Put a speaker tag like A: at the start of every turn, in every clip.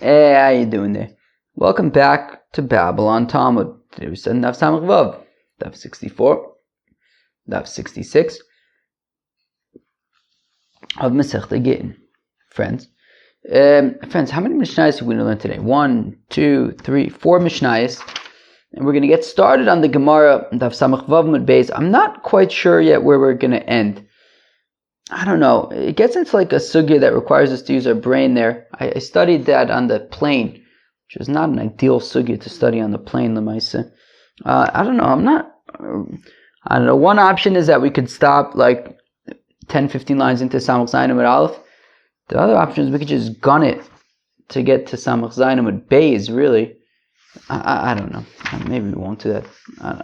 A: Hey, how you doing there? Welcome back to Babylon Talmud. Today we study Daf Samach Vav, Daf 64, Daf 66 of Masechta Gittin. Friends, how many Mishnayos are we going to learn today? 1, 2, 3, 4 Mishnayos. And we're going to get started on the Gemara, Daf Samach Vav Mud Beis. I'm not quite sure yet where we're going to end. I don't know. It gets into like a sugya that requires us to use our brain there. I studied that on the plane, which was not an ideal sugya to study on the plane, Lamaisa. I don't know. One option is that we could stop like 10, 15 lines into Samach Zayin with Aleph. The other option is we could just gun it to get to Samach Zayin with Beis, really. I don't know. Maybe we won't do that. I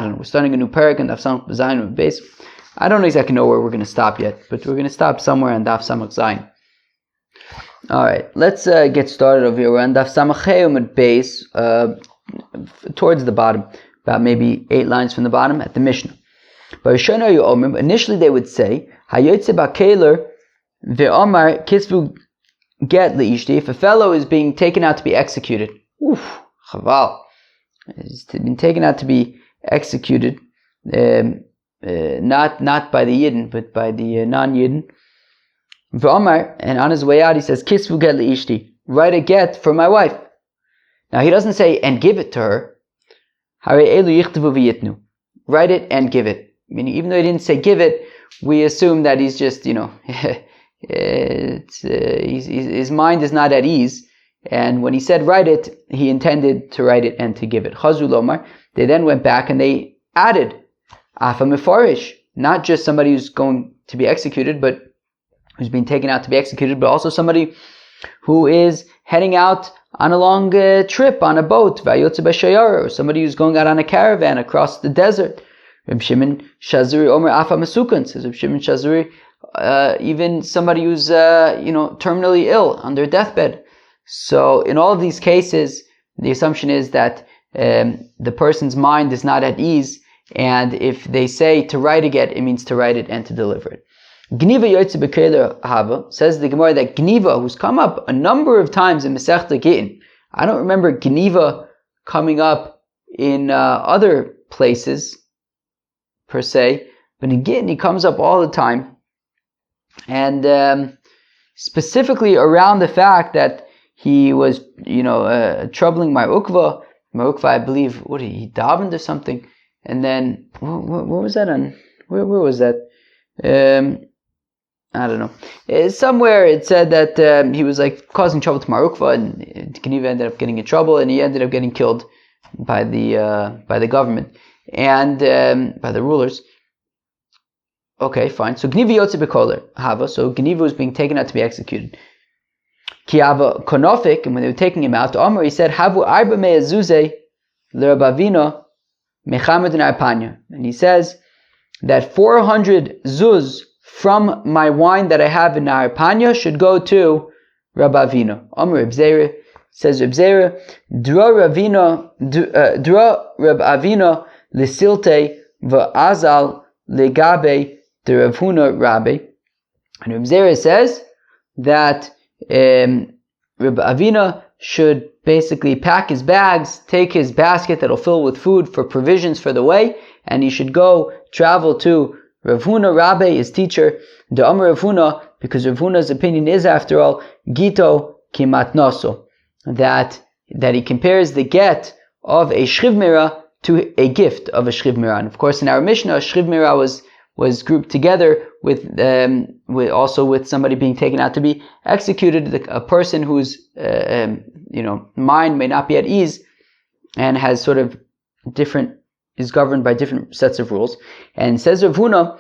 A: don't know. We're starting a new parak and Samach Zayin with Beis. I don't exactly know where we're going to stop yet, but we're going to stop somewhere on Daf Samach Zayin. Alright, let's get started over here. We're on Daf Samach Hayom Beis, towards the bottom, about maybe 8 lines from the bottom at the Mishnah. But initially they would say, Hayotze Bakeler ve'omar kisvu get le'ishti. If a fellow is being taken out to be executed, chaval, he's been taken out to be executed, not by the Yidden, but by the non-Yidden. V'omar, and on his way out he says, Kisvu get le'ishti, write a get for my wife. Now he doesn't say, and give it to her. Hare elu yichtavu v'yitnu, write it and give it. Meaning, even though he didn't say give it, we assume that he's just, his mind is not at ease. And when he said write it, he intended to write it and to give it. Chazu lomar, they then went back and they added Afa Mefarish, not just somebody who's going to be executed, but who's being taken out to be executed, but also somebody who is heading out on a long trip on a boat, Vayotze B'Shayara, or somebody who's going out on a caravan across the desert. Reb Shimon Shazuri Omer Afa Mesukan, says Reb Shimon Shazuri, even somebody who's terminally ill on their deathbed. So in all of these cases, the assumption is that the person's mind is not at ease. And if they say to write a get, it means to write it and to deliver it. Gniva Yotze B'Keler Hava, says the Gemara that Gniva, who's come up a number of times in Masechta Gittin, I don't remember Gniva coming up in other places per se, but in Gittin he comes up all the time, and specifically around the fact that he was, troubling Mar Ukva. Mar Ukva, I believe, he davened or something. And then, what was that on? Where was that? I don't know. Somewhere it said that he was like causing trouble to Mar Ukva, and Gniva ended up getting in trouble, and he ended up getting killed by the government and by the rulers. Okay, fine. So Gniva Yotze B'Keler Hava. So Gniva was being taken out to be executed. Kiava Konofik, and when they were taking him out, Omer, he said, Havu Arba Me'azuze L'Rabavino. And he says that 400 zuz from my wine that I have in Narpanya should go to Rab Avino. Omer Reb Zera, says Reb Zera, Dra Rab Avino lesilte v'azal legabe de Rav Huna Rabbe. And Reb Zera says that Rab Avino should basically pack his bags, take his basket that'll fill with food for provisions for the way, and he should go travel to Rav Huna Rabbe, his teacher, the Amar Rav Huna, because Rav Huna's opinion is, after all, Gito Kimatnoso, that he compares the get of a Shriv Mira to a gift of a Shriv Mira. And of course, in our Mishnah, Shriv Mira was grouped together with somebody being taken out to be executed, a person whose mind may not be at ease and has sort of is governed by different sets of rules. And says Rav Huna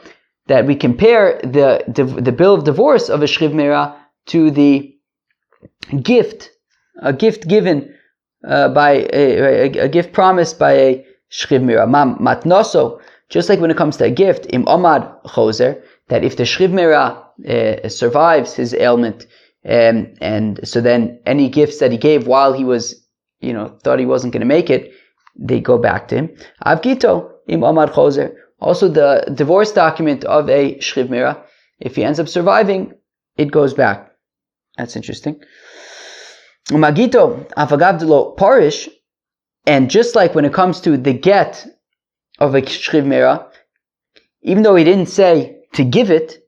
A: that we compare the bill of divorce of a Shriv Mira to the gift, a gift given by a gift promised by a Shriv Mira. Matnoso, just like when it comes to a gift, im omad choser, that if the Shriv Mira survives his ailment, and so then any gifts that he gave while he was, thought he wasn't going to make it, they go back to him. Avgito im omad choser. Also, the divorce document of a Shriv Mira, if he ends up surviving, it goes back. That's interesting. Magito avagavdelo parish, and just like when it comes to the get of a shriv mera, even though he didn't say to give it,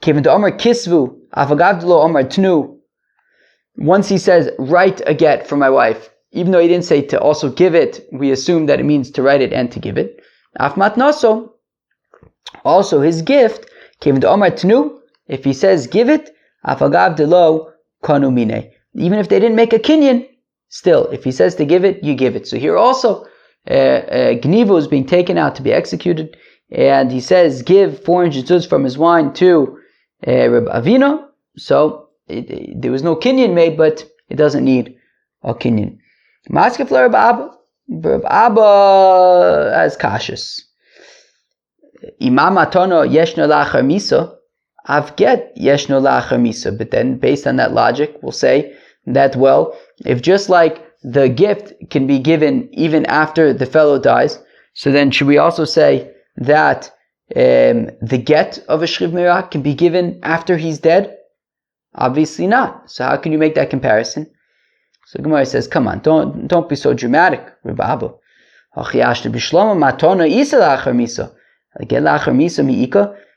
A: kevin to Omar kisvu avagavdelo Omar tnu. Once he says write a get for my wife, even though he didn't say to also give it, we assume that it means to write it and to give it. Afmat naso, also his gift, kevin to Omar tnu. If he says give it, avagavdelo kanu mine. Even if they didn't make a kinyan, still, if he says to give it, you give it. So here also, Gniva is being taken out to be executed, and he says, give 400 zuz from his wine to Reb Avina. So there was no kinyan made, but it doesn't need a kinyan. Maskef Reb Abba. Reb Abba as cautious. Imam Atono yeshno lachar misa. I've get yeshno lachar misa. But then, based on that logic, we'll say that, well, if just like the gift can be given even after the fellow dies, so then should we also say that the get of a shriv mera can be given after he's dead? Obviously not. So how can you make that comparison? So Gemara says, come on, don't be so dramatic, Reb Abba.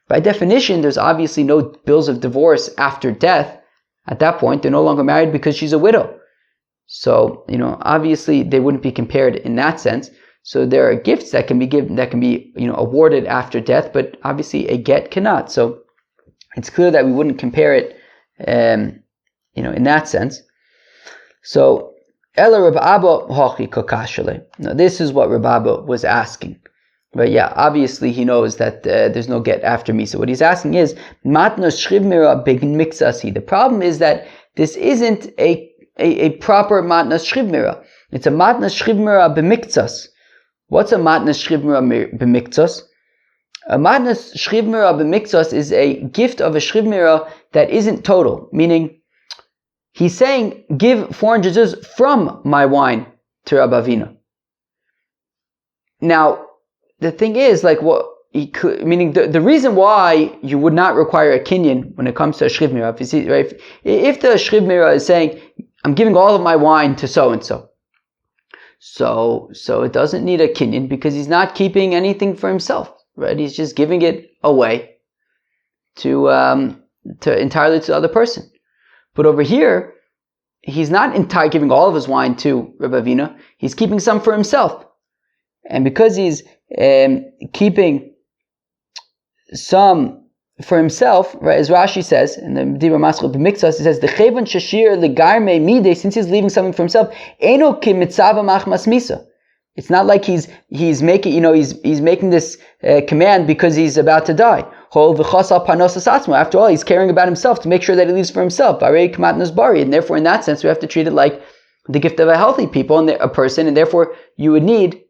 A: By definition, there's obviously no bills of divorce after death. At that point, they're no longer married because she's a widow. So, obviously they wouldn't be compared in that sense. So there are gifts that can be given, that can be, awarded after death, but obviously a get cannot. So it's clear that we wouldn't compare it, in that sense. So, Ela Reb Abba hochi kokashale. Now this is what Reb Abba was asking. But yeah, obviously he knows that there's no get after me. So what he's asking is, matnos shriv mera begin mixasi. The problem is that this isn't a proper matnas shriv mera. It's a matnas shriv mera b'miktsas. What's a matnas shriv mera b'miktsas? A matnas shriv mera b'miktsas is a gift of a shriv mera that isn't total, meaning he's saying, give 400 zuz from my wine to Reb Avina. Now, the thing is, like, what he could, meaning the reason why you would not require a kinyan when it comes to a shriv mera, if the shriv mera is saying, I'm giving all of my wine to so and so, so it doesn't need a kinyan because he's not keeping anything for himself, right? He's just giving it away to entirely to the other person. But over here, he's not entirely giving all of his wine to Reb Avina. He's keeping some for himself, and because he's keeping some for himself, right, as Rashi says in the Dibur Maschil B'Miktsas, he says the Chevon Shashir Legarme Mide, since he's leaving something for himself, Eno Ki Mitzava Machmas Misa. It's not like he's making he's making this command because he's about to die. After all, he's caring about himself to make sure that he leaves for himself. And therefore, in that sense, we have to treat it like the gift of a healthy people and a person, and therefore you would need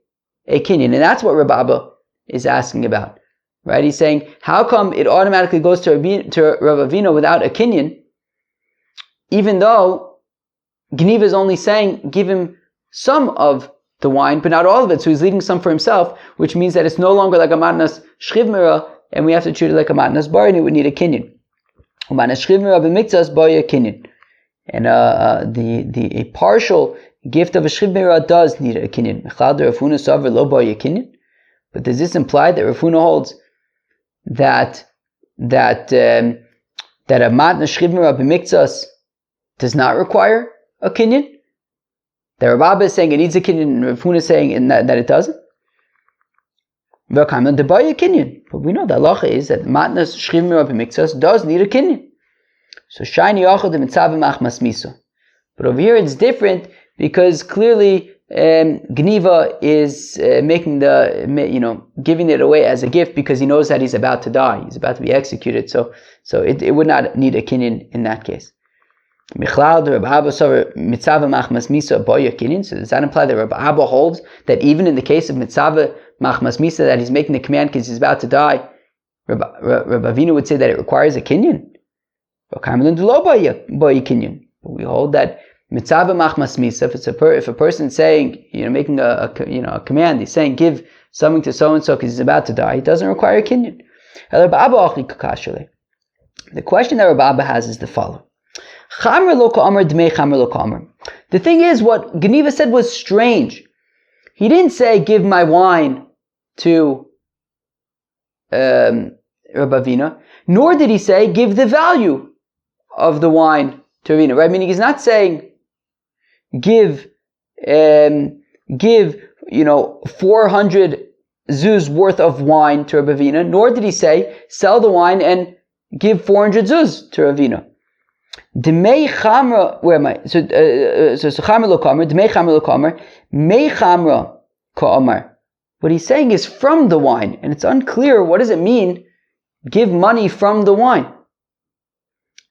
A: a kinyan. And that's what Reb Abba is asking about. Right? He's saying, how come it automatically goes to Reb Avina without a kinyan, even though Gniva is only saying, give him some of the wine, but not all of it, so he's leaving some for himself, which means that it's no longer like a matnas shriv mera, and we have to treat it like a matnas bar, and it would need a kinyan. Matnas shriv mera b'miktsas boya kinyan. And a partial gift of a shriv mera does need a kinyan. But does this imply that Rav Huna holds that a matnas shriv mera b'miktsas does not require a kinyan? The Rav Abba is saying it needs a kinyan, and Rav Huna is saying that it doesn't. But we know the halacha is that matnas shriv mera b'miktsas does need a kinyan. So shayni yachad mitzavah machmas miso. But over here it's different because clearly Gniva is making giving it away as a gift because he knows that he's about to die. He's about to be executed. So it would not need a kinyan in that case. So does that imply that Reb Abba holds that even in the case of mitzvah machmas misa, that he's making the command because he's about to die, Reb Avinu would say that it requires a kinyan? But we hold that mitzvah machmas misa, if a person's saying, making a command, he's saying give something to so and so because he's about to die, he doesn't require a kinyan. The question that Reb Abba has is the following. Chamr lo ka'amar dmei chamr lo ka'amar. The thing is, what Geniva said was strange. He didn't say, give my wine to Rabbi Avina, nor did he say, give the value of the wine to Ravina. Right? Meaning he's not saying, give 400 zuz worth of wine to Rabbi Avina, nor did he say, sell the wine and give 400 zuz to Ravina. Demei chamra, where am I? So chamra lo kamer, demei chamra lo kamer, mei chamra ka'amar. What he's saying is from the wine, and it's unclear what does it mean, give money from the wine.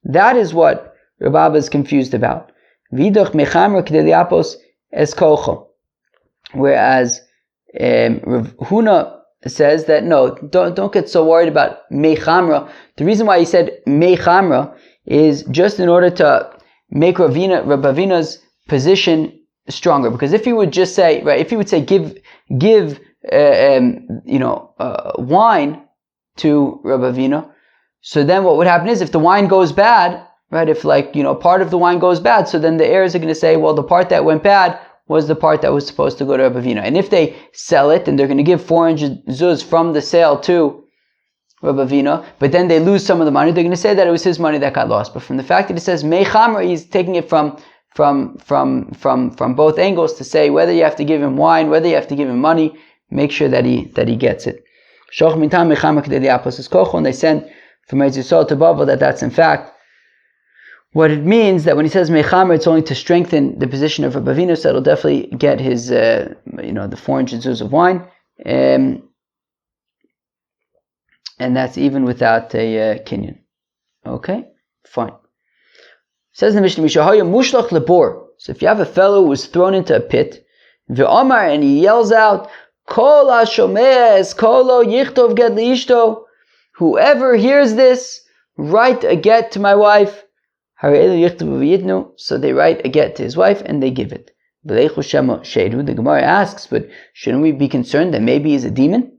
A: That is what Rav Abba is confused about. Vidoch mei chamra k'dei liapos es kolcho. Whereas Rav Huna says that no, don't get so worried about mei chamra. The reason why he said mei chamra is just in order to make Rav Avina's position stronger. Because if he would just say, right, if he would say give wine to Rav Avina, so then what would happen is if the wine goes bad, right, if part of the wine goes bad, so then the heirs are going to say, well, the part that went bad was the part that was supposed to go to Rav Avina. And if they sell it and they're going to give 400 zuz from the sale to Rav Avina, but then they lose some of the money, they're going to say that it was his money that got lost. But from the fact that it says mei chamra, he's taking it from both angles to say whether you have to give him wine, whether you have to give him money, make sure that he gets it. And they sent from Eretz Yisrael to Babel that's in fact what it means, that when he says mei chamra, it's only to strengthen the position of Rabbi Avinu, so it'll definitely get his the 400 zuz of wine. And that's even without a kinyan. Okay? Fine. Says the Mishnah, Mishahaya mushlach lebor. So if you have a fellow who was thrown into a pit, ve'omar, and he yells out, Kol hashomeh es kolo yichtov get liishto. Whoever hears this, write a get to my wife. Harei yichtov v'yitnu. So they write a get to his wife and they give it. V'leichu shema sheidu. The Gemara asks, but shouldn't we be concerned that maybe he's a demon?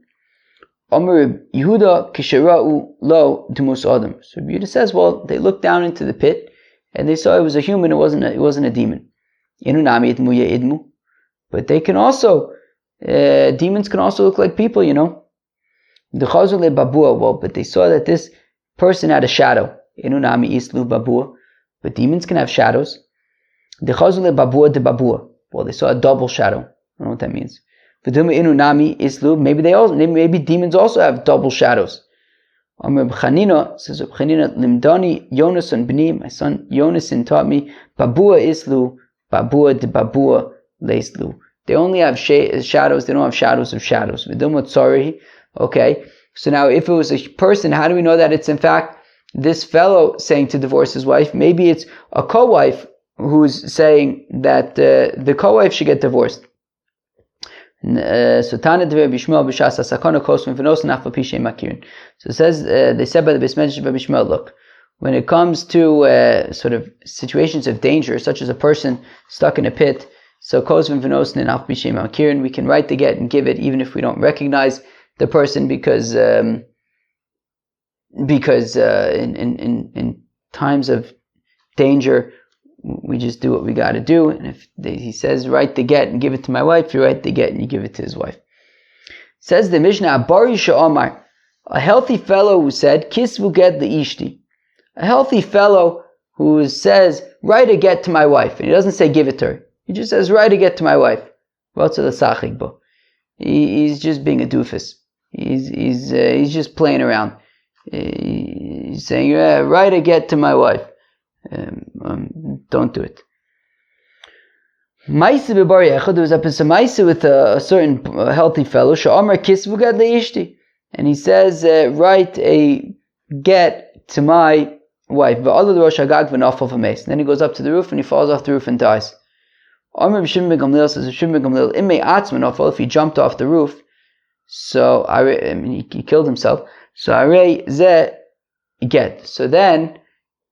A: Omer Yehuda kishera'u lo dumus adam. So Yehuda says, well, they looked down into the pit and they saw it was a human. It wasn't a demon. Inunami idmu ye'idmu. But they can also, demons can also look like people, The chazule babua. Well, but they saw that this person had a shadow. Inunami islu babua. But demons can have shadows. The chazule babua de babua. Well, they saw a double shadow. I don't know what that means. Maybe demons also have double shadows. Says Limdani Yonason Bni, my son Yonason taught me, Babua Islu, Babua de Babua Leislu. They only have shadows, they don't have shadows of shadows. Okay, so now if it was a person, how do we know that it's in fact this fellow saying to divorce his wife? Maybe it's a co-wife who's saying that the co-wife should get divorced. So it says they said by the Beis Medrash Rabbi Shmuel, look, when it comes to sort of situations of danger, such as a person stuck in a pit, so we can write the get and give it even if we don't recognize the person, because in times of danger we just do what we got to do. And if he says write the get and give it to my wife, you write the get and you give it to his wife. Says the Mishnah, Abari Sha'amar, a healthy fellow who said kisvu get the ishti, a healthy fellow who says write a get to my wife, and he doesn't say give it to her, he just says write a get to my wife. He's just being a doofus. He's just playing around. He's saying write a get to my wife. Don't do it. There was a maisa with a certain healthy fellow, and he says, write a get to my wife. And then he goes up to the roof and he falls off the roof and dies. If he jumped off the roof, so he killed himself. So get. So then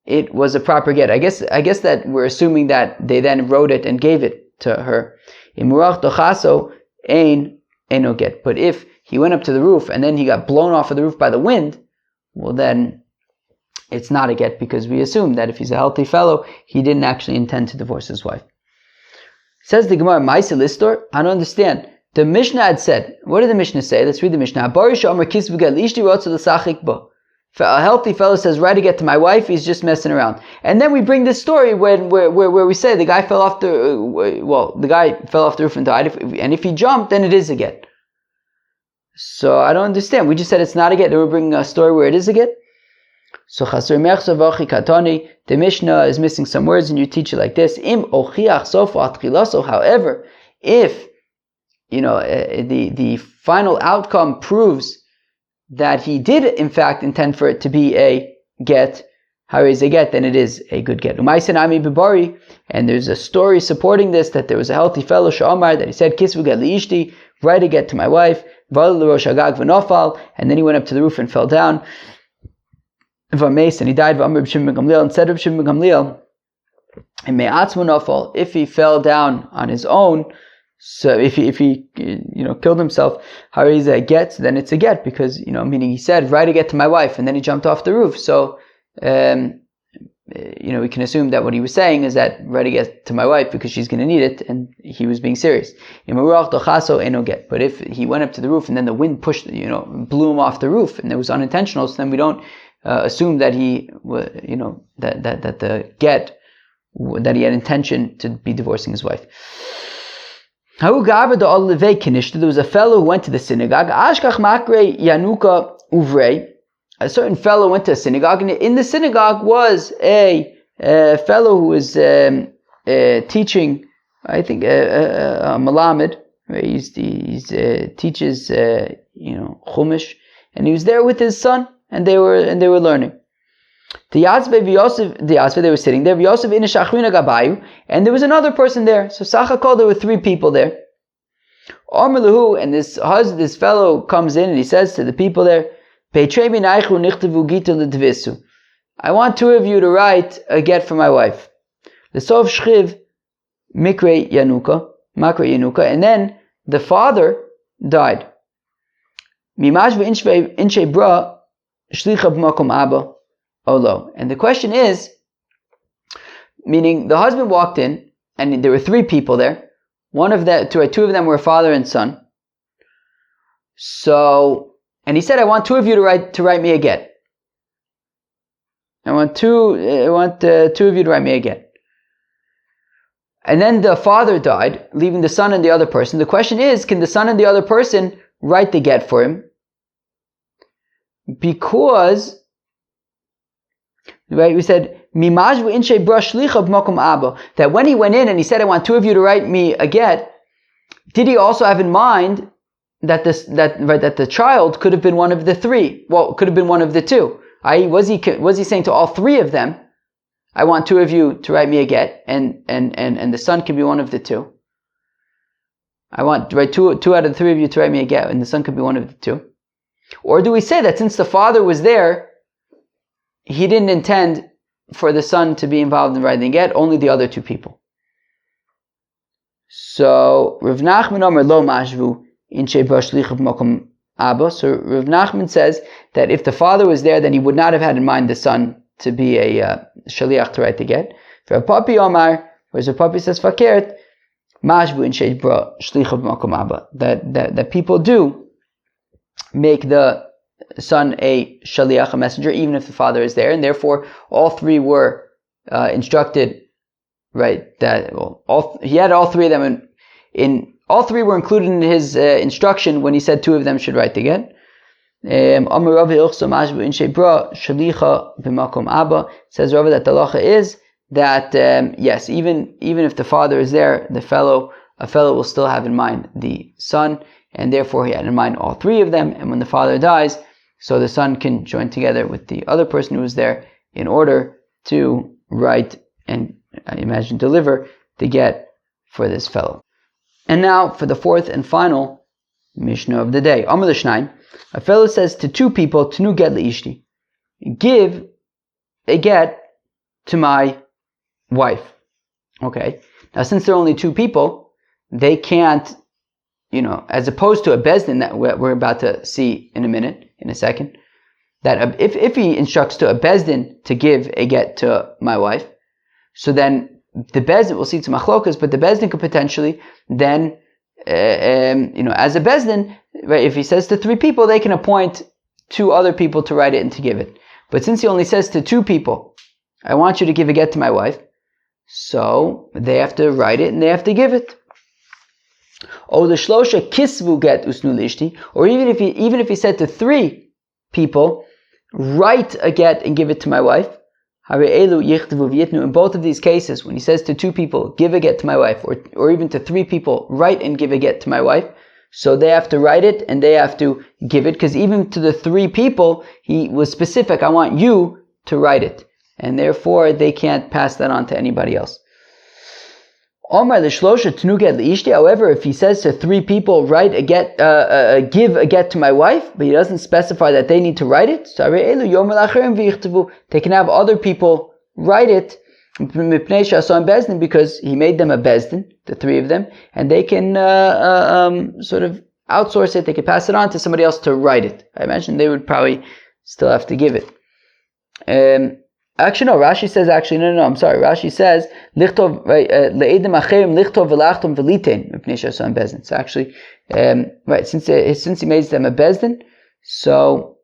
A: it was a proper get. I guess that we're assuming that they then wrote it and gave it to her. No get. But if he went up to the roof and then he got blown off of the roof by the wind, well then it's not a get, because we assume that if he's a healthy fellow, he didn't actually intend to divorce his wife. Says the Gemara, Maisa Listor, I don't understand. The Mishnah had said, what did the Mishnah say? Let's read the Mishnah. A healthy fellow says, right to get to my wife, he's just messing around. And then we bring this story where we say the guy fell off the roof and died. And if he jumped, then it is a get. So I don't understand. We just said it's not a get. Then we're bringing a story where it is a get. So the Mishnah is missing some words, and you teach it like this. However, if the final outcome proves that he did in fact intend for it to be a get, then it is a good get. And there's a story supporting this, that there was a healthy fellow, that he said, right to get to my wife, and then he went up to the roof and fell down, and he died, and said of Shimon ben Gamliel, if he fell down on his own, so if he killed himself, hariza get, then it's a get, because meaning he said, right to get to my wife, and then he jumped off the roof. So we can assume that what he was saying is that right to get to my wife because she's going to need it, and he was being serious. But if he went up to the roof and then the wind pushed, blew him off the roof, and it was unintentional, so then we don't assume that he, that the get, that he had intention to be divorcing his wife. There was a fellow who went to the synagogue. A certain fellow went to a synagogue, and in the synagogue was a fellow who was teaching, I think, a Malamed. He teaches, Chumash, and he was there with his son, and they were learning. They were sitting there, and there was another person there. So Sachakol, there were 3 people there. And this fellow comes in and he says to the people there, I want 2 of you to write a get for my wife. And then the father died. And the question is, meaning the husband walked in, and there were 3 people there. 2 of them were father and son. So, and he said, I want 2 of you to write me a get. I want two of you to write me a get. And then the father died, leaving the son and the other person. The question is, can the son and the other person write the get for him? Because, right, we said, that when he went in and he said, I want 2 of you to write me a get, did he also have in mind that the child could have been one of the 3? Well, could have been one of the 2. Was he saying to all 3 of them, I want 2 of you to write me a get, and the son can be one of the 2? I want 2 out of the 3 of you to write me a get, and the son could be one of the 2? Or do we say that since the father was there, he didn't intend for the son to be involved in writing the get, only the other 2 people? So Rav Nachman Omer lo mashvu in sheba shlichav makom abba. So Rav Nachman says that if the father was there, then he would not have had in mind the son to be a shaliach to write the get. Rav Papi Omar, whereas Rav Papi says fakert mashvu in sheba shlichav makom abba, that people do make the son a shaliach, a messenger, even if the father is there, and therefore all 3 were instructed, right? That he had all 3 of them in all 3 were included in his instruction when he said 2 of them should write the get. Says Rava that the halacha is that yes, even if the father is there, a fellow will still have in mind the son, and therefore he had in mind all 3 of them. And when the father dies, so the son can join together with the other person who was there in order to write and, I imagine, deliver the get for this fellow. And now for the 4th and final Mishnah of the day. Amar l'shnayim, a fellow says to 2 people, Tnu get le'ishti, give a get to my wife. Okay. Now since there are only 2 people, they can't, as opposed to a bezdin that we're about to see in a second, that if he instructs to a bezdin to give a get to my wife, so then the bezdin, we'll see it's machlokas, but the bezdin could potentially then, as a bezdin, right? If he says to 3 people, they can appoint 2 other people to write it and to give it. But since he only says to 2 people, I want you to give a get to my wife, so they have to write it and they have to give it. Or the shlosha kisvu get usnu lishti, or even if he said to 3 people, write a get and give it to my wife. In both of these cases, when he says to 2 people, give a get to my wife, or even to 3 people, write and give a get to my wife, so they have to write it and they have to give it, because even to the 3 people, he was specific, I want you to write it. And therefore, they can't pass that on to anybody else. However, if he says to 3 people, write a get, give a get to my wife, but he doesn't specify that they need to write it, so they can have other people write it, because he made them a bezdin, the 3 of them, and they can sort of outsource it, they can pass it on to somebody else to write it. I imagine they would probably still have to give it. Actually, no. Rashi says, no. I'm sorry. Rashi says, lichtov le'edim acherim lichtov v'lachtom v'litein mipnei she'asan bezdin. So actually, right, since he made them a bezdin, so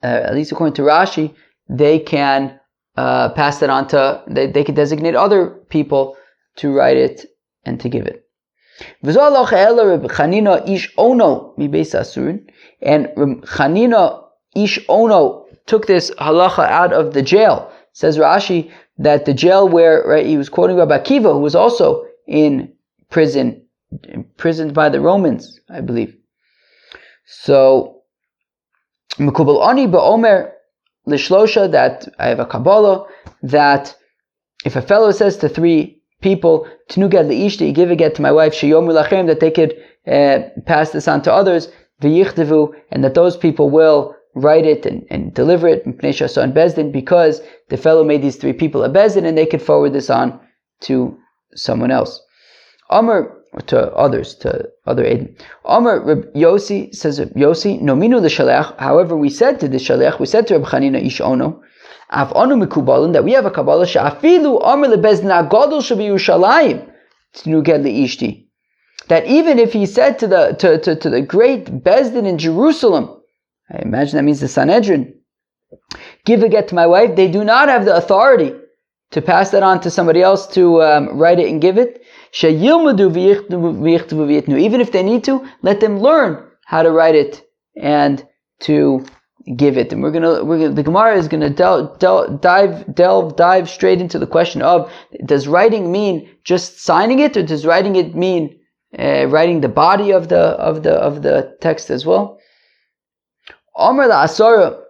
A: at least according to Rashi, they can pass that on to, they can designate other people to write it and to give it. V'zol ela Reb Chanina ish ono mi beis asurin, and Reb Chanina ish ono took this halacha out of the jail. Says Rashi that the jail where, right, he was quoting Rabbi Akiva, who was also in prison, imprisoned by the Romans, I believe. So, Mekubal ani ba'omer lishlosha, that I have a Kabbalah, that if a fellow says to 3 people, Tnugad li'ishti, give a get to my wife, sheyomu lachem, that they could pass this on to others, v'yichdevu, and that those people will write it and deliver it in bezdin, because the fellow made these 3 people a bezdin, and they could forward this on to someone else. Amr, to others, to other Eden. Amr, Reb Yossi, says Reb Yossi, nominu l'shalech, however we said to the shalech, we said to Reb Chanina ish ono, af onu mikubalin, that we have a Kabbalah, sha'afilu amr lebezdin agadol shabi Yerushalayim, t'nuged li'ishti, that even if he said to the great bezdin in Jerusalem, I imagine that means the Sanhedrin, give a get to my wife, they do not have the authority to pass that on to somebody else to write it and give it. Even if they need to, let them learn how to write it and to give it. And the Gemara is gonna dive straight into the question of, does writing mean just signing it, or does writing it mean writing the body of the text as well? Amr la'asara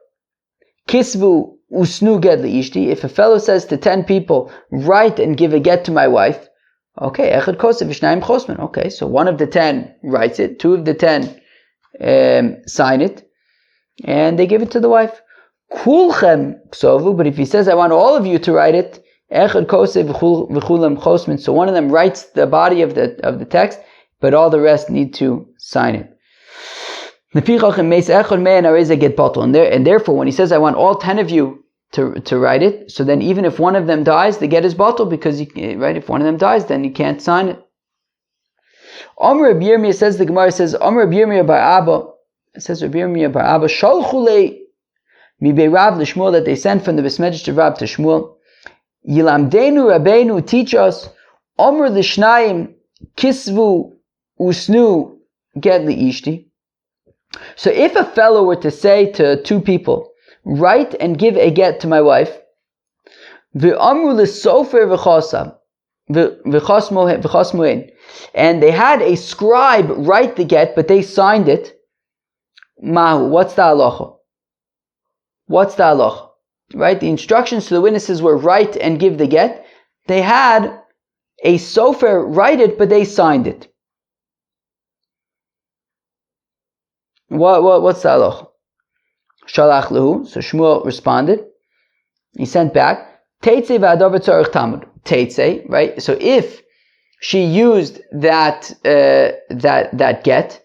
A: kisvu usnu get li'ishti. If a fellow says to 10 people, write and give a get to my wife, okay, echad kosev v'shnayim chosman. Okay, so 1 of the 10 writes it, 2 of the 10 sign it, and they give it to the wife. Kulchem ksovu, but if he says, I want all of you to write it, echad kosev v'chulam chosman. So 1 of them writes the body of the text, but all the rest need to sign it. And therefore, when he says, I want all 10 of you to write it, so then even if 1 of them dies, the get is bottled, because if 1 of them dies, then you can't sign it. Amr Reb Yirmiyah says, the Gemara says, Amr Reb Yirmiyah bar Abba, it says Reb Yirmiyah bar Abba, Shalchule mi bei Rav l'Shmuel, that they sent from the Besmedrash to Rav to Shmuel, Yilamdenu Rabbeinu, teach us, Amr l'Shnayim kisvu usnu get li'ishti. So if a fellow were to say to 2 people, write and give a get to my wife, and they had a scribe write the get, but they signed it, mahu, what's the halacha? What's the halacha? Right? The instructions to the witnesses were write and give the get. They had a sofer write it, but they signed it. What's the halacha? Shalach lehu. So Shmuel responded. He sent back. Teitze v'adavar tzarich tamud. Teitze, right? So if she used that get,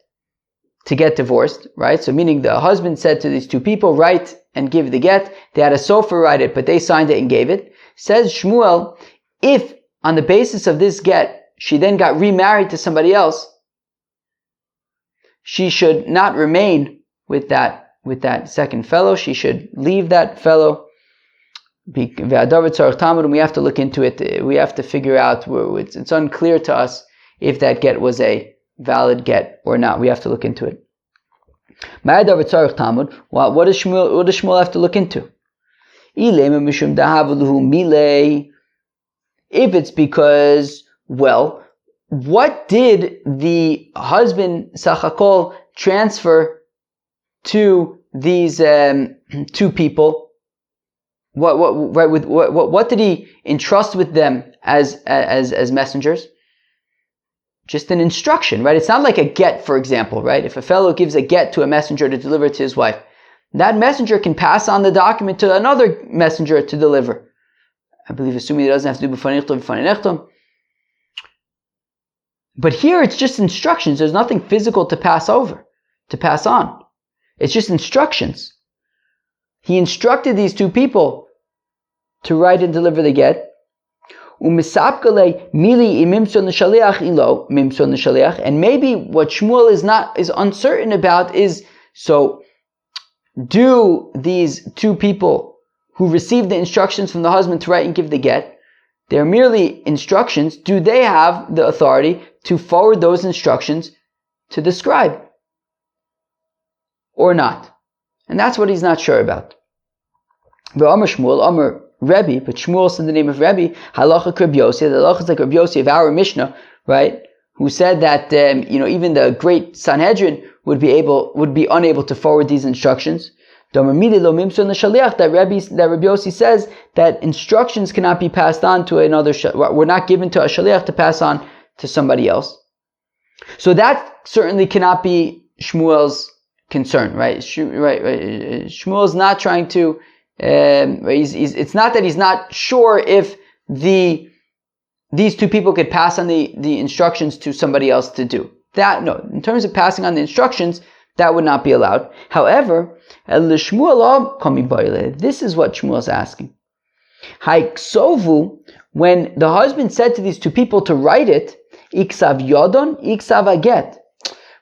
A: to get divorced, right? So meaning the husband said to these two people, write and give the get. They had a sofer write it, but they signed it and gave it. Says Shmuel, if on the basis of this get, she then got remarried to somebody else, she should not remain with that second fellow. She should leave that fellow. And we have to look into it. We have to figure out it's unclear to us if that get was a valid get or not. We have to look into it. What does Shmuel have to look into? If it's because, well, what did the husband Sachakol transfer to these two people? What did he entrust with them as messengers? Just an instruction, right? It's not like a get, for example, right? If a fellow gives a get to a messenger to deliver to his wife, that messenger can pass on the document to another messenger to deliver. I believe, assuming it doesn't have to do b'fanei. But here it's just instructions. There's nothing physical to pass over, to pass on. It's just instructions. He instructed these two people to write and deliver the get. And maybe what Shmuel is uncertain about is, so do these two people who received the instructions from the husband to write and give the get, they're merely instructions, do they have the authority to forward those instructions to the scribe? Or not? And that's what he's not sure about. Amar Shmuel, Amar Rebbe, but Shmuel said the name of Rebbe, halacha Rabbi Yossi, the halacha is like Rabbi Yossi of our Mishnah, right? Who said that, even the great Sanhedrin would be unable to forward these instructions. That Rabbi Yossi says that instructions cannot be passed on to another, were not given to a shaliach to pass on to somebody else. So that certainly cannot be Shmuel's concern, right? Shmuel's not trying to, it's not that he's not sure if these two people could pass on the instructions to somebody else to do. That, no, in terms of passing on the instructions, that would not be allowed. However, this is what Shmuel is asking. When the husband said to these two people to write it, iksav yodon, iksav aget,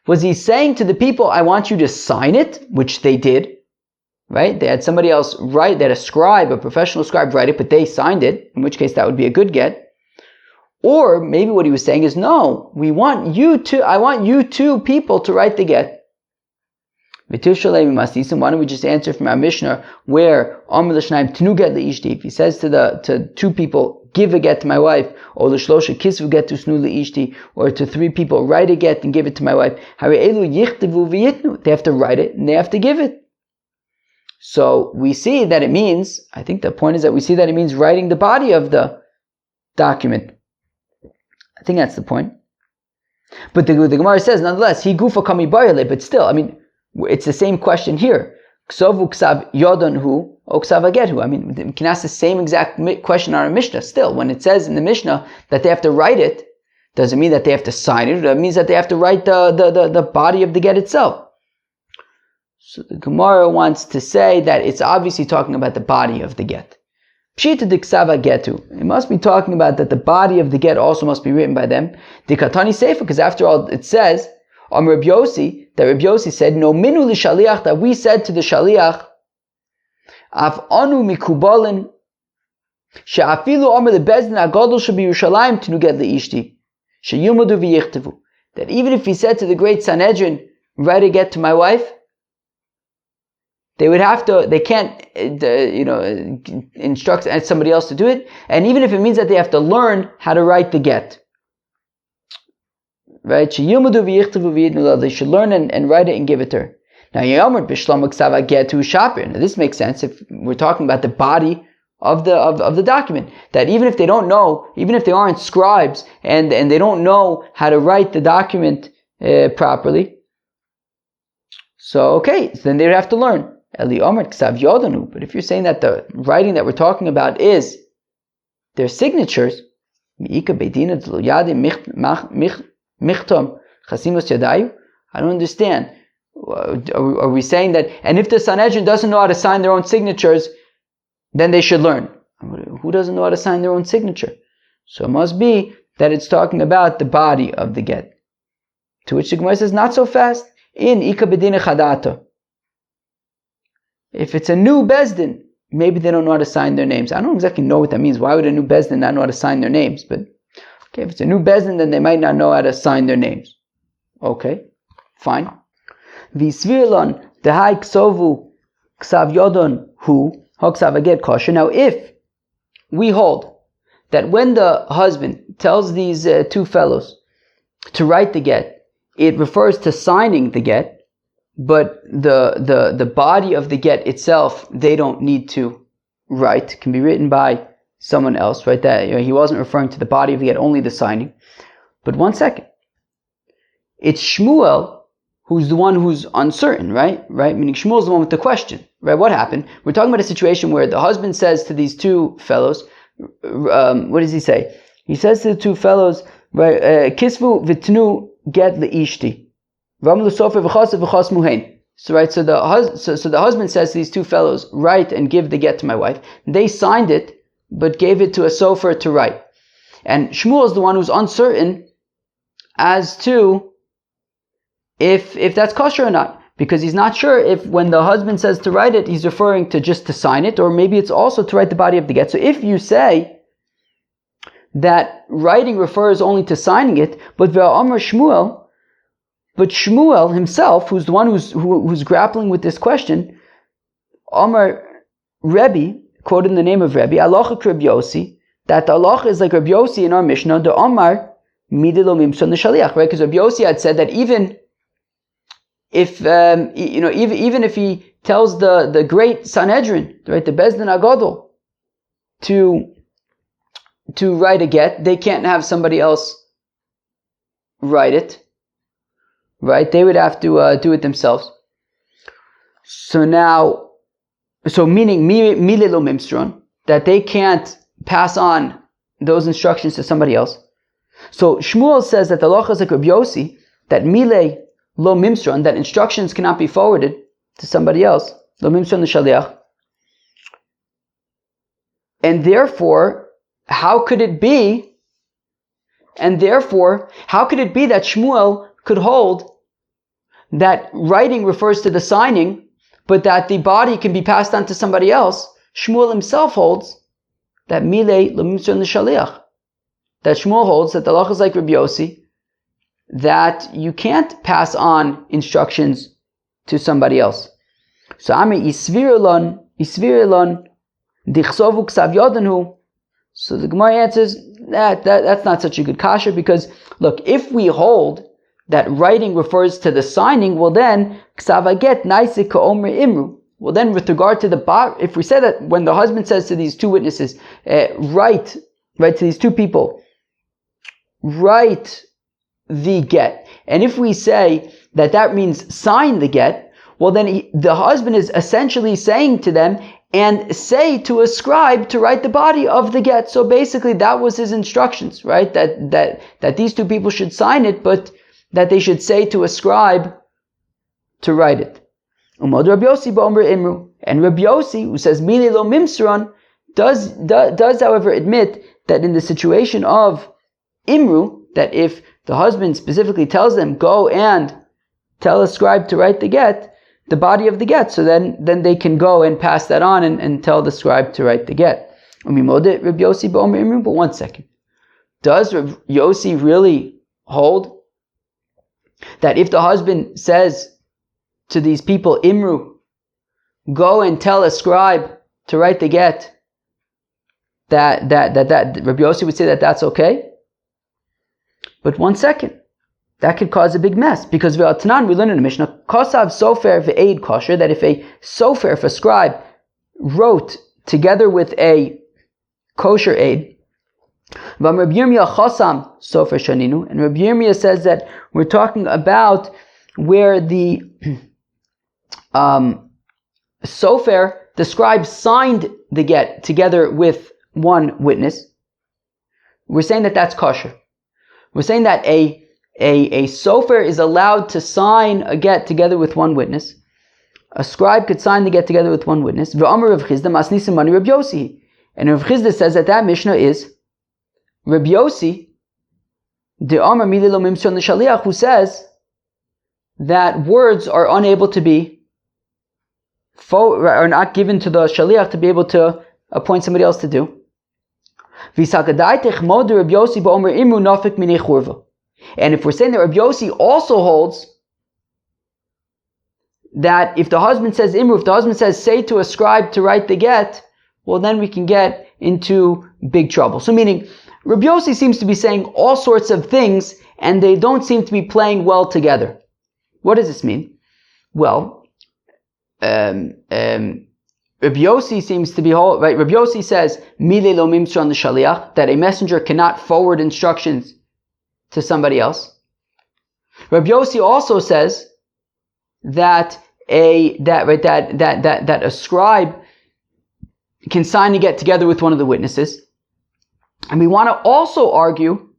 A: was he saying to the people, I want you to sign it, which they did, right? They had somebody else write, they had a scribe, a professional scribe write it, but they signed it, in which case that would be a good get. Or maybe what he was saying is, no, I want you two people to write the get. Why don't we just answer from our Mishnah where if he says to two people, give a get to my wife, or or to three people, write a get and give it to my wife, they have to write it and they have to give it. So we see that it means, I think the point is that we see that it means writing the body of the document. I think that's the point. But the Gemara says, nonetheless, he gufa kami bayale, but still, it's the same question here. Ksovu ksav yodon hu, o ksav aget hu. We can ask the same exact question on our Mishnah. Still, when it says in the Mishnah that they have to write it, doesn't mean that they have to sign it. It means that they have to write the body of the get itself. So the Gemara wants to say that it's obviously talking about the body of the get. Pshita de ksav agetu. It must be talking about that the body of the get also must be written by them. De katani sefer, because after all it says, Rabbi Yossi, that Rabbi Yossi said, no minu li shaliach, that we said to the shaliach, af anu mikubalin, she'afilu omer lebezdin agadol shebi Yerushalayim tinuget leishti, sheyumadu v'yichtavu. That even if he said to the great Sanhedrin, write a get to my wife, they can't instruct somebody else to do it, and even if it means that they have to learn how to write the get. Right? They should learn and write it and give it to her. Now, this makes sense if we're talking about the body of the document. That even if they don't know, even if they aren't scribes and they don't know how to write the document properly, so then they would have to learn. But if you're saying that the writing that we're talking about is their signatures, I don't understand. Are we saying that, and if the Sanhedrin doesn't know how to sign their own signatures, then they should learn? Who doesn't know how to sign their own signature? So it must be that it's talking about the body of the get. To which the Gemara says, not so fast. In Ika Bedina Chadata. If it's a new Bezdin, maybe they don't know how to sign their names. I don't exactly know what that means. Why would a new Bezdin not know how to sign their names? But okay, if it's a new Bezdin, then they might not know how to sign their names. Okay, fine. Visvirlon dehai ksovu ksav yodon hu hoksav aget kosher. Now, if we hold that when the husband tells these two fellows to write the get, it refers to signing the get, but the body of the get itself, they don't need to write. It can be written by someone else, right? That he wasn't referring to the body of the get, only the signing. But one second. It's Shmuel who's the one who's uncertain, right? Meaning Shmuel's the one with the question, right? What happened? We're talking about a situation where the husband says to these two fellows, what does he say? He says to the two fellows, right, Kisvu vitnu get leishti. So right, so the husband says to these two fellows, write and give the get to my wife. They signed it, but gave it to a sofer to write. And Shmuel is the one who's uncertain as to if that's kosher or not, because he's not sure if when the husband says to write it, he's referring to just to sign it, or maybe it's also to write the body of the get. So if you say that writing refers only to signing it, but Shmuel himself, who's the one who's grappling with this question, Amar Rebbe, quoted in the name of Rebbe, Alocha Reb Yossi, that the halacha is like Reb Yossi in our Mishnah, the Amar Midilo Mimson the Shaliach, right? Because Reb Yossi had said that even if even if he tells the great Sanhedrin, right, the Bezdin Agadol, to write a get, they can't have somebody else write it. Right? They would have to do it themselves. So meaning milelo mimstron, that they can't pass on those instructions to somebody else. So Shmuel says that the halacha is like Reb Yossi, that mile lo mimstron, that instructions cannot be forwarded to somebody else. Lo mimstron the shaliach. And therefore, how could it be that Shmuel could hold that writing refers to the signing, but that the body can be passed on to somebody else? Shmuel himself holds that milei l'mimtzon l'shaliach. That Shmuel holds that the halacha is like Rabbi Yossi, that you can't pass on instructions to somebody else. So Ami isvirelon dichsovu ksav yodanhu. So the Gemara answers that's not such a good kasha, because look, if we hold that writing refers to the signing, well then ksavaget naisik ka'omer imru. Well then, with regard to the if we say that when the husband says to these two witnesses, write to these two people, write the get, and if we say that means sign the get, well then the husband is essentially saying to them, and say to a scribe to write the body of the get. So basically that was his instructions, right? That these two people should sign it, but that they should say to a scribe to write it. And Rabbi Yossi, who says Mili lo mimsron, does however admit that in the situation of Imru, that if the husband specifically tells them, go and tell a scribe to write the get, the body of the get, so then they can go and pass that on and tell the scribe to write the get. But one second. Does Rabbi Yossi really hold that if the husband says to these people, Imru, go and tell a scribe to write the get, that Rabbi Yossi would say that that's okay? But one second. That could cause a big mess, because V'atanan, we learn in the Mishnah, Kosav sofer v'eid kosher, that if a sofer, if a scribe, wrote together with a kosher aid, Vam Rabbi Yirmiyah chosam sofer shaninu, and Rabbi Yirmiyah says that we're talking about where the sofer, the scribe, signed the get together with one witness. We're saying that that's kosher. We're saying that a a sofer is allowed to sign a get together with one witness. A scribe could sign the get together with one witness. V'amar Rav Chizda masnisim mani Reb Yossi. And Rav Chizda says that Mishnah is Reb Yossi, the Amar Mili lo mimson l'shaliach, who says that words are unable to be, are not given to the shaliach to be able to appoint somebody else to do. And if we're saying that Reb Yossi also holds that if the husband says imru, if the husband says say to a scribe to write the get, well then we can get into big trouble. So meaning, Reb Yossi seems to be saying all sorts of things and they don't seem to be playing well together. What does this mean? Well, Reb Yossi seems to be, right, Reb Yossi says, Mile lo mimsran l'shaliach, that a messenger cannot forward instructions to somebody else. Reb Yossi also says that a scribe can sign to get together with one of the witnesses. And we want to also argue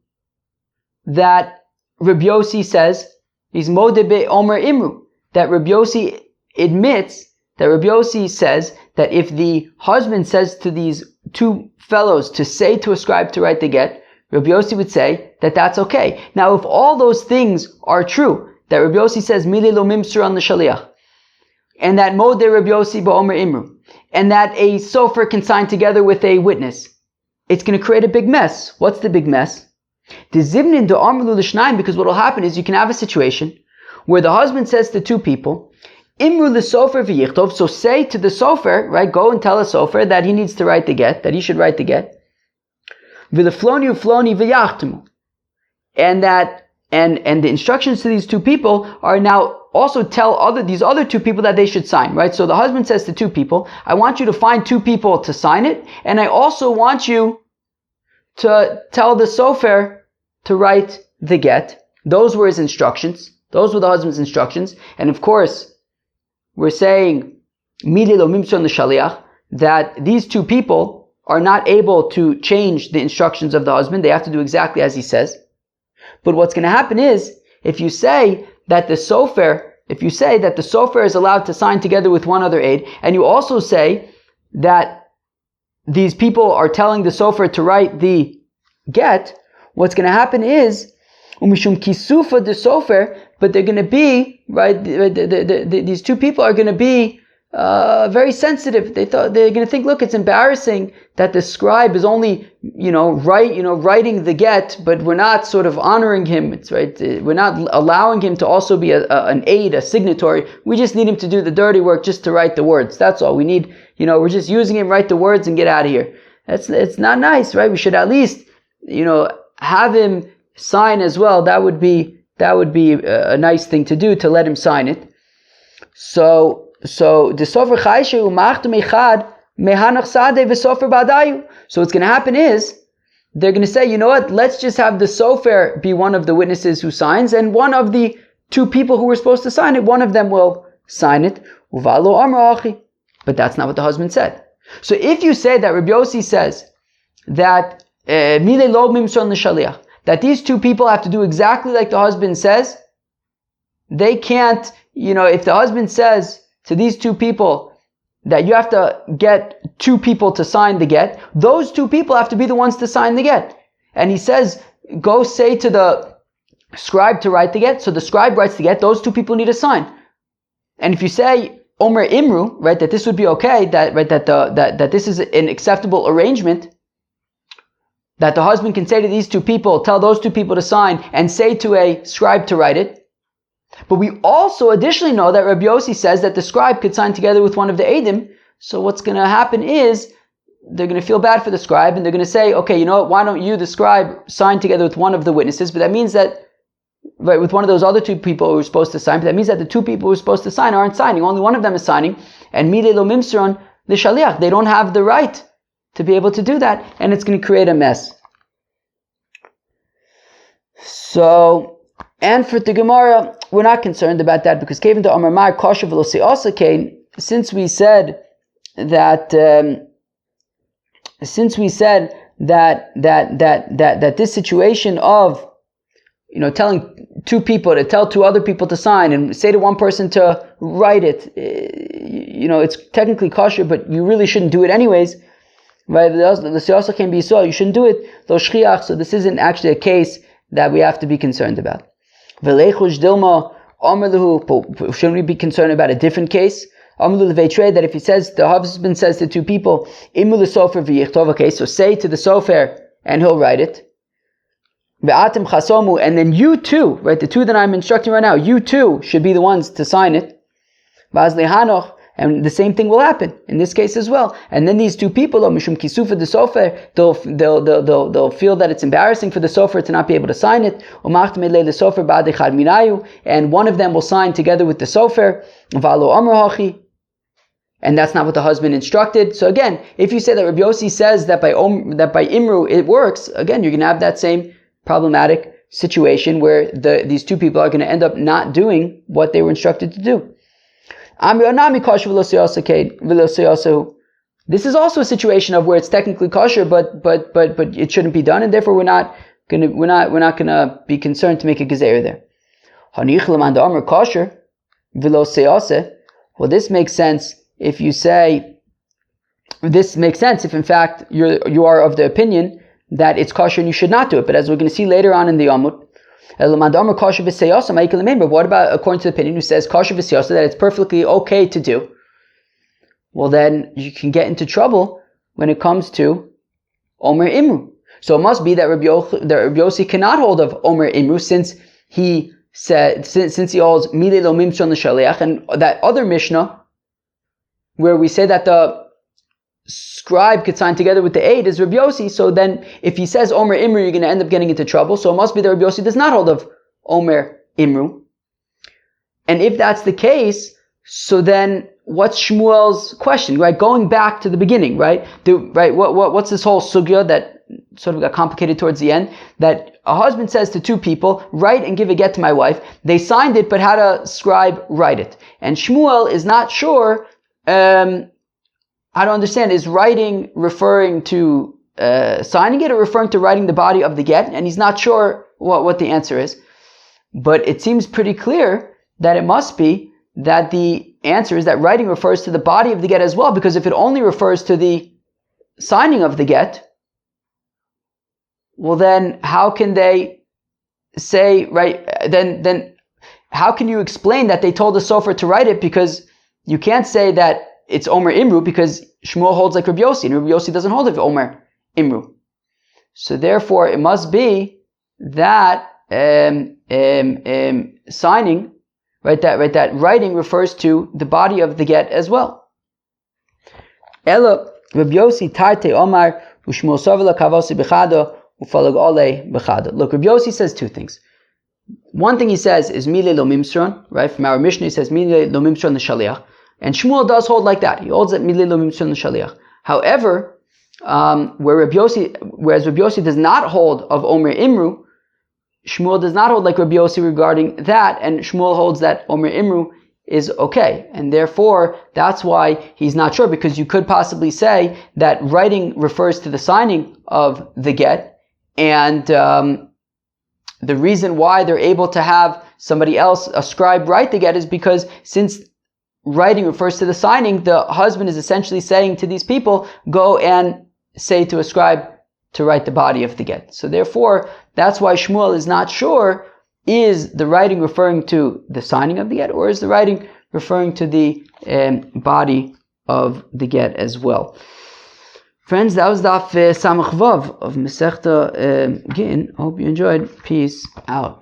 A: that Reb Yossi says, he's modebe omer imru, that Reb Yossi admits, that Reb Yossi says that if the husband says to these two fellows to say to a scribe to write the get, Reb Yossi would say that that's okay. Now if all those things are true, that Reb Yossi says mili lo mimsur an l'shaliach, and that mode Reb Yossi ba'omer imru, and that a sofer can sign together with a witness, it's going to create a big mess. What's the big mess? The zimnin do amru l'shnayim, because what will happen is you can have a situation where the husband says to two people, imru l'sofer v'yichtov, so say to the sofer, right, go and tell a sofer that he needs to write the get, that he should write the get, v'lefloni ufloni v'yachtemu, and that, and the instructions to these two people are now also tell these other two people that they should sign, right? So the husband says to two people, I want you to find two people to sign it, and I also want you to tell the sofer to write the get. Those were his instructions. Those were the husband's instructions. And of course, we're saying, Mili lo mimson l'shaliach, that these two people are not able to change the instructions of the husband. They have to do exactly as he says. But what's going to happen is, if you say that the sofer is allowed to sign together with one other aide, and you also say that these people are telling the sofer to write the get, what's going to happen is, umishum kisufa de sofer, but they're going to be, right, these two people are going to be very sensitive. They're going to think, look, it's embarrassing that the scribe is only, writing the get, but we're not sort of honoring him. It's right. We're not allowing him to also be an aide, a signatory. We just need him to do the dirty work, just to write the words. That's all we need. We're just using him, write the words and get out of here. It's not nice, right? We should at least, have him sign as well. That would be a nice thing to do, to let him sign it. So the sofer chayshe umachtum echad mehanach sadeh v'sofer badayu. So what's going to happen is they're going to say, you know what? Let's just have the sofer be one of the witnesses who signs, and one of the two people who were supposed to sign it, one of them will sign it. Uvalo amar achi. But that's not what the husband said. So if you say that Reb Yossi says that mile lo mimson l'shaliach, that these two people have to do exactly like the husband says, they can't, if the husband says to these two people that you have to get two people to sign the get, those two people have to be the ones to sign the get. And he says, go say to the scribe to write the get, so the scribe writes the get, those two people need to sign. And if you say Omer Imru, right, that this would be okay, that this is an acceptable arrangement, that the husband can say to these two people, tell those two people to sign, and say to a scribe to write it. But we also additionally know that Rabbi Yossi says that the scribe could sign together with one of the Eidim. So what's going to happen is, they're going to feel bad for the scribe, and they're going to say, okay, you know what, why don't you, the scribe, sign together with one of the witnesses? But that means that, right, with one of those other two people who are supposed to sign, but that means that the two people who are supposed to sign aren't signing. Only one of them is signing. And Mile lo mimsron l'shaliach. They don't have the right to be able to do that, and it's going to create a mess. So, and for the Gemara, we're not concerned about that, because Kevin to Amar Mar Kosher Velosi also came, since we said that this situation of, telling two people to tell two other people to sign and say to one person to write it, it's technically kosher, but you really shouldn't do it anyways, right? The siyasa can be so, you shouldn't do it. Lo shchiach, so this isn't actually a case that we have to be concerned about. V'leichush dilma amarluhu, shouldn't we be concerned about a different case? Amarlu levetre, that if he says, the husband says to two people, imu l'sofer v'yichtov, okay, so say to the sofer and he'll write it. Ve'atem chasomu, and then you too, right, the two that I'm instructing right now, you too should be the ones to sign it. Vaz lehanoch, and the same thing will happen in this case as well. And then these two people, mishum kisufa de sofer, they'll feel that it's embarrassing for the sofer to not be able to sign it. And one of them will sign together with the sofer. And that's not what the husband instructed. So again, if you say that Rabbi Yossi says that by Imru it works, again, you're going to have that same problematic situation where these two people are going to end up not doing what they were instructed to do. This is also a situation of where it's technically kosher, but it shouldn't be done, and therefore we're not gonna be concerned to make a gezeira there. Well, this makes sense if you say. This makes sense if in fact you are of the opinion that it's kosher and you should not do it. But as we're going to see later on in the Amud, what about according to the opinion who says kosher v'siyasa, that it's perfectly okay to do? Well, then you can get into trouble when it comes to Omer Imru. So it must be that Rabbi Yossi cannot hold of Omer Imru since he holds Milei Lo Mimshon L'Shaliach, and that other Mishnah where we say that the scribe could sign together with the aid is Rabbi Yossi. So then if he says Omer Imru, you're going to end up getting into trouble. So it must be that Rabbi Yossi does not hold of Omer Imru. And if that's the case, so then what's Shmuel's question, right? Going back to the beginning, right? What's this whole sugya that sort of got complicated towards the end? That a husband says to two people, write and give a get to my wife. They signed it, but had a scribe write it. And Shmuel is not sure, how to understand, is writing referring to signing it or referring to writing the body of the get? And he's not sure what the answer is. But it seems pretty clear that it must be that the answer is that writing refers to the body of the get as well, because if it only refers to the signing of the get, well then how can they say, right, then how can you explain that they told the sofer to write it? Because you can't say that it's Omer Imru, because Shmuel holds like Rabbi Yossi, and Rabbi Yossi doesn't hold of Omer Imru. So therefore, it must be that signing, that writing refers to the body of the get as well. Ela Rabbi Yossi tarte Omar u'Shmuel savela kavosi b'chado u'falag ole b'chado. Look, Rabbi Yossi says two things. One thing he says is Milei Lo Mimshon, right? From our Mishnah, he says Milei Lo Mimshon L'Shaliach. And Shmuel does hold like that. He holds that Milei Lo Mimshon L'Shaliach. However, whereas Rabbi Yossi does not hold of Omer Imru, Shmuel does not hold like Rabbi Yossi regarding that, and Shmuel holds that Omer Imru is okay. And therefore, that's why he's not sure, because you could possibly say that writing refers to the signing of the get, and the reason why they're able to have somebody else, a scribe, write the get is because since writing refers to the signing, the husband is essentially saying to these people, go and say to a scribe to write the body of the get. So therefore, that's why Shmuel is not sure, is the writing referring to the signing of the get, or is the writing referring to the body of the get as well? Friends, that was Daf Samach Vav of Masechta Gittin. Hope you enjoyed. Peace out.